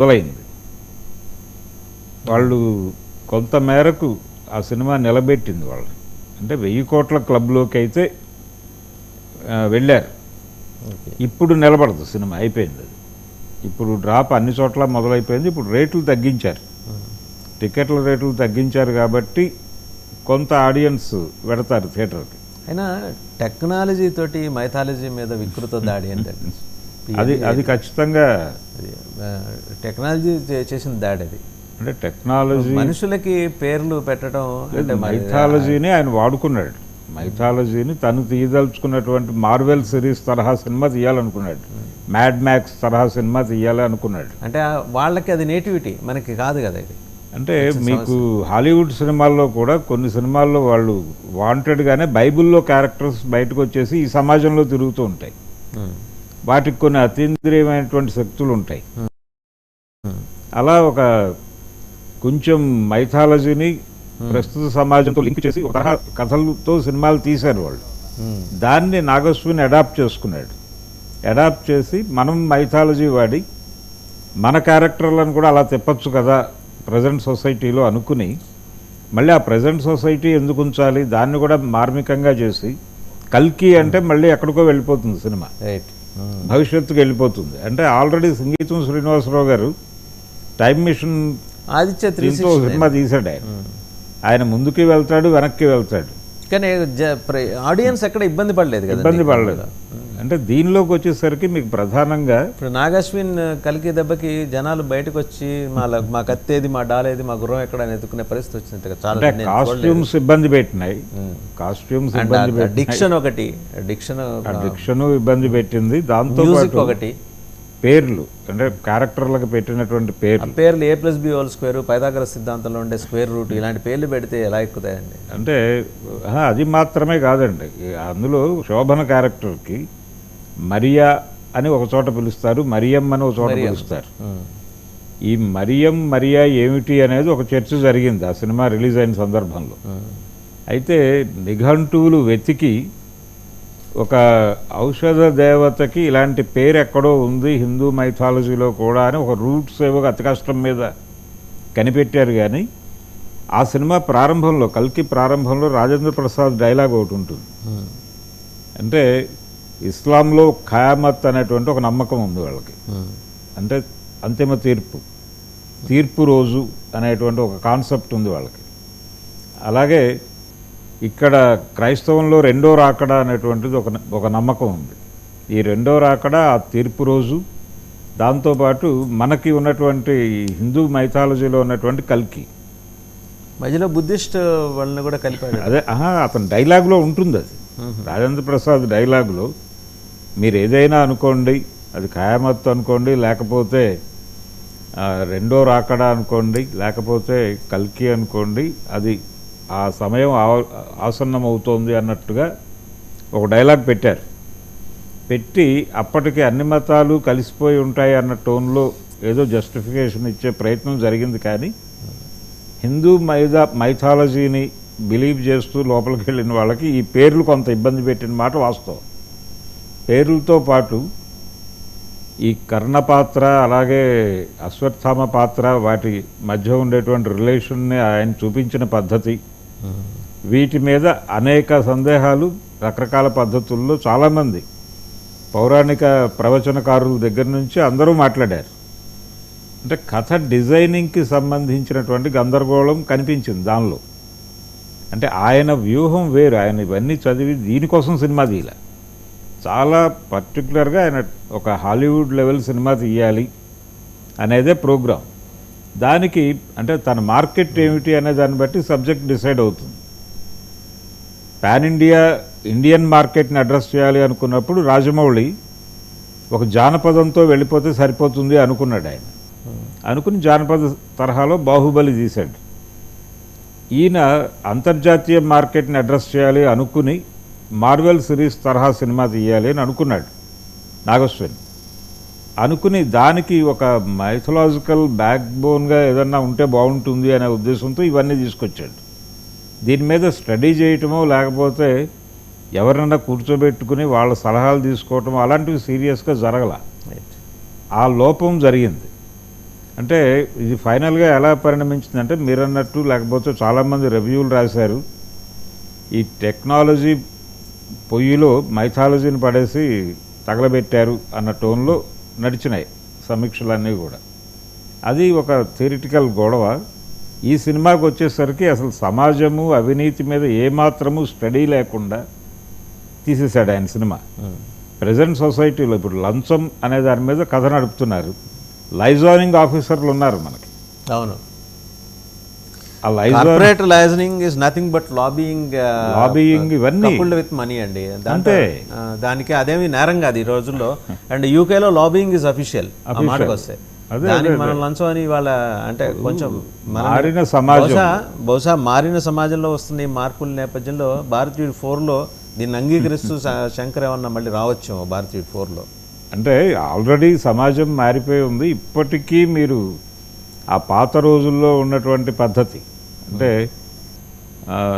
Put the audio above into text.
మొదలైంది. వాళ్ళు కొంత మేరకు ఆ సినిమా నిలబెట్టింది వాళ్ళని. అంటే 1000 కోట్ల క్లబ్లోకి అయితే వెళ్ళారు. ఇప్పుడు నిలబడదు సినిమా, అయిపోయింది అది. ఇప్పుడు డ్రాప్ అన్ని చోట్ల మొదలైపోయింది. ఇప్పుడు రేట్లు తగ్గించారు, టికెట్ల రేట్లు తగ్గించారు కాబట్టి కొంత ఆడియన్స్ వెడతారు థియేటర్కి. అయినా టెక్నాలజీ తోటి మైథాలజీ మీద వికృత దాడి అంటే అది ఖచ్చితంగా టెక్నాలజీ చేసిన దాడి అది. అంటే టెక్నాలజీ మనుషులకి పేర్లు పెట్టడం అంటే మైథాలజీని ఆయన వాడుకున్నాడు. మైథాలజీని తను తీయదలుచుకున్నటువంటి మార్వెల్ సిరీస్ తరహా సినిమా తీయాలనుకున్నాడు, మ్యాడ్ మ్యాక్స్ తరహా సినిమా తీయాలి అనుకున్నాడు. అంటే వాళ్ళకి అది నేటివిటీ, మనకి కాదు కదా ఇది. అంటే మీకు హాలీవుడ్ సినిమాల్లో కూడా కొన్ని సినిమాల్లో వాళ్ళు వాంటెడ్గానే బైబిల్లో క్యారెక్టర్స్ బయటకు వచ్చేసి ఈ సమాజంలో తిరుగుతూ ఉంటాయి. వాటికి కొన్ని అతీంద్రియమైనటువంటి శక్తులు ఉంటాయి. అలా ఒక కొంచెం మైథాలజీని ప్రస్తుత సమాజంతో లింక్ చేసి ఒక తరహా కథలతో సినిమాలు తీశారు వాళ్ళు. దాన్ని నాగస్విని అడాప్ట్ చేసుకున్నాడు. అడాప్ట్ చేసి మనం మైథాలజీ వాడి మన క్యారెక్టర్లను కూడా అలా తిప్పచ్చు కదా ప్రజెంట్ సొసైటీలో అనుకుని, మళ్ళీ ఆ ప్రజెంట్ సొసైటీ ఎందుకు ఉంచాలి, దాన్ని కూడా మార్మికంగా చేసి కల్కి అంటే మళ్ళీ ఎక్కడికో వెళ్ళిపోతుంది సినిమా, భవిష్యత్తుకు వెళ్ళిపోతుంది. అంటే ఆల్రెడీ సంగీతం శ్రీనివాసరావు గారు టైం మిషన్ సినిమా తీశాడు. ఆయన ముందుకి వెళ్తాడు, వెనక్కి వెళ్తాడు, కానీ ఆడియన్స్ ఎక్కడ ఇబ్బంది పడలేదు కదా. ఇబ్బంది పడలేదు. అంటే దీనిలోకి వచ్చేసరికి మీకు ప్రధానంగా ఇప్పుడు నాగశ్విన్ కలికి దెబ్బకి జనాలు బయటకు వచ్చి మా కత్తేది, మా డాలేది, మా గుర్రం ఎక్కడ అని ఎత్తుకునే పరిస్థితి వచ్చింది. చాలా కాస్ట్యూమ్స్ ఇబ్బంది పెట్టినాయి, కాస్ట్యూమ్స్ డిక్షన్ ఒకటి, డిక్షన్ ఇబ్బంది పెట్టింది. దాంతో ఒకటి పేర్లు అంటే క్యారెక్టర్లకు పెట్టినటువంటి పేర్లు A+B² పైథాగరస్ సిద్ధాంతంలో ఉండే స్క్వేర్ రూట్, ఇలాంటి పేర్లు పెడితే ఎలా ఎక్కుతాయండి? అంటే అది మాత్రమే కాదండి, అందులో శోభన క్యారెక్టర్కి మరియా అని ఒక చోట పిలుస్తారు, మరియం అని ఒక చోట పిలుస్తారు. ఈ మరియా ఏమిటి అనేది ఒక చర్చ జరిగింది ఆ సినిమా రిలీజ్ అయిన సందర్భంలో. అయితే నిఘంటువులు వెతికి ఒక ఔషధ దేవతకి ఇలాంటి పేరు ఎక్కడో ఉంది హిందూ మైథాలజీలో కూడా అని ఒక రూట్స్ ఏవో అతి కష్టం మీద కనిపెట్టారు. కానీ ఆ సినిమా ప్రారంభంలో, కల్కి ప్రారంభంలో రాజేంద్ర ప్రసాద్ డైలాగ్ ఒకటి ఉంటుంది. అంటే ఇస్లాంలో ఖయామత్ అనేటువంటి ఒక నమ్మకం ఉంది వాళ్ళకి. అంటే అంతిమ తీర్పు రోజు అనేటువంటి ఒక కాన్సెప్ట్ ఉంది వాళ్ళకి. అలాగే ఇక్కడ క్రైస్తవంలో రెండో రాకడ అనేటువంటిది ఒక నమ్మకం ఉంది. ఈ రెండో రాకడ, ఆ తీర్పు రోజు, దాంతోపాటు మనకి ఉన్నటువంటి హిందూ మైథాలజీలో ఉన్నటువంటి కల్కి, మధ్యలో బుద్ధిస్ట్ వాళ్ళని కూడా కలిపాడు. అదే అతని డైలాగ్లో ఉంటుంది అది. రాజేంద్ర ప్రసాద్ డైలాగ్లో మీరు ఏదైనా అనుకోండి, అది ఖయామత్ అనుకోండి, లేకపోతే రెండో రాకడ అనుకోండి, లేకపోతే కల్కి అనుకోండి, అది ఆ సమయం ఆసన్నమవుతోంది అన్నట్టుగా ఒక డైలాగ్ పెట్టారు. పెట్టి అప్పటికి అన్ని మతాలు కలిసిపోయి ఉంటాయి అన్న టోన్లో ఏదో జస్టిఫికేషన్ ఇచ్చే ప్రయత్నం జరిగింది. కానీ హిందూ మైథాలజీని బిలీవ్ చేస్తూ లోపలికి వెళ్ళిన వాళ్ళకి ఈ పేర్లు కొంత ఇబ్బంది పెట్టిన మాట వాస్తవం. పేర్లతో పాటు ఈ కర్ణ పాత్ర, అలాగే అశ్వత్థామ పాత్ర, వాటి మధ్య ఉండేటువంటి రిలేషన్ని ఆయన చూపించిన పద్ధతి, వీటి మీద అనేక సందేహాలు రకరకాల పద్ధతుల్లో చాలామంది పౌరాణిక ప్రవచనకారుల దగ్గర నుంచి అందరూ మాట్లాడారు. అంటే కథ డిజైనింగ్కి సంబంధించినటువంటి గందరగోళం కనిపించింది దానిలో. అంటే ఆయన వ్యూహం వేరు, ఆయన ఇవన్నీ చదివి దీనికోసం సినిమా తీయాలి, చాలా పర్టికులర్గా ఆయన ఒక హాలీవుడ్ లెవెల్ సినిమా తీయాలి అనేదే ప్రోగ్రాం. దానికి అంటే తన మార్కెట్ ఏమిటి అనే దాన్ని బట్టి సబ్జెక్ట్ డిసైడ్ అవుతుంది. పాన్ ఇండియన్ మార్కెట్ని అడ్రస్ చేయాలి అనుకున్నప్పుడు రాజమౌళి ఒక జానపదంతో వెళ్ళిపోతే సరిపోతుంది అనుకున్నాడు ఆయన. అనుకుని జానపద తరహాలో బాహుబలి తీశాడు. ఈయన అంతర్జాతీయ మార్కెట్ని అడ్రస్ చేయాలి అనుకుని మార్వెల్ సిరీస్ తరహా సినిమా తీయాలి అని అనుకున్నాడు నాగశ్విన్. అనుకుని దానికి ఒక మైథలాజికల్ బ్యాక్ బోన్గా ఏదన్నా ఉంటే బాగుంటుంది అనే ఉద్దేశంతో ఇవన్నీ తీసుకొచ్చాడు. దీని మీద స్టడీ చేయటమో లేకపోతే ఎవరన్నా కూర్చోబెట్టుకుని వాళ్ళ సలహాలు తీసుకోవటం అలాంటివి సీరియస్గా జరగల. ఆ లోపం జరిగింది. అంటే ఇది ఫైనల్గా ఎలా పరిణమించిందంటే మీరు అన్నట్టు, లేకపోతే చాలామంది రివ్యూలు రాశారు, ఈ టెక్నాలజీ పొయ్యిలో మైథాలజీని పడేసి తగలబెట్టారు అన్న టోన్లో నడిచినాయి సమీక్షలన్నీ కూడా. అది ఒక థియరిటికల్ గొడవ. ఈ సినిమాకి వచ్చేసరికి అసలు సమాజము అవినీతి మీద ఏమాత్రము స్టడీ లేకుండా తీసేశాడు ఆయన సినిమా. ప్రజెంట్ సొసైటీలో ఇప్పుడు లంచం అనే దాని మీద కథ నడుపుతున్నారు. లైజానింగ్ ఆఫీసర్లు ఉన్నారు మనకి. అవును, ఆ liaison corporate liaisoning is nothing but lobbying ఇవన్నీ కపుల్డ్ విత్ మనీ అండి. అంటే దానికి అదేమి నేరం కాదు ఈ రోజుల్లో. అండ్ యూకేలో లాబియింగ్ ఇస్ అఫీషియల్, ఆ మాటకు వస్తే. దానికి మనం లంచం అని వాళ్ళ అంటే కొంచెం మారిన సమాజం, బహుశా మారిన సమాజంలో వస్తున్న ఈ మార్పుల నేపథ్యంలో భారతీయుడు 4లో దీన్ని అంగీకరిస్తూ శంకర్ ఏమన్నా మళ్ళీ రావచ్చు భారతీయుడు 4లో. అంటే ఆల్రెడీ సమాజం మారిపోయి ఉంది. ఇప్పటికీ మీరు ఆ పాత రోజుల్లో ఉన్నటువంటి పద్ధతి అంటే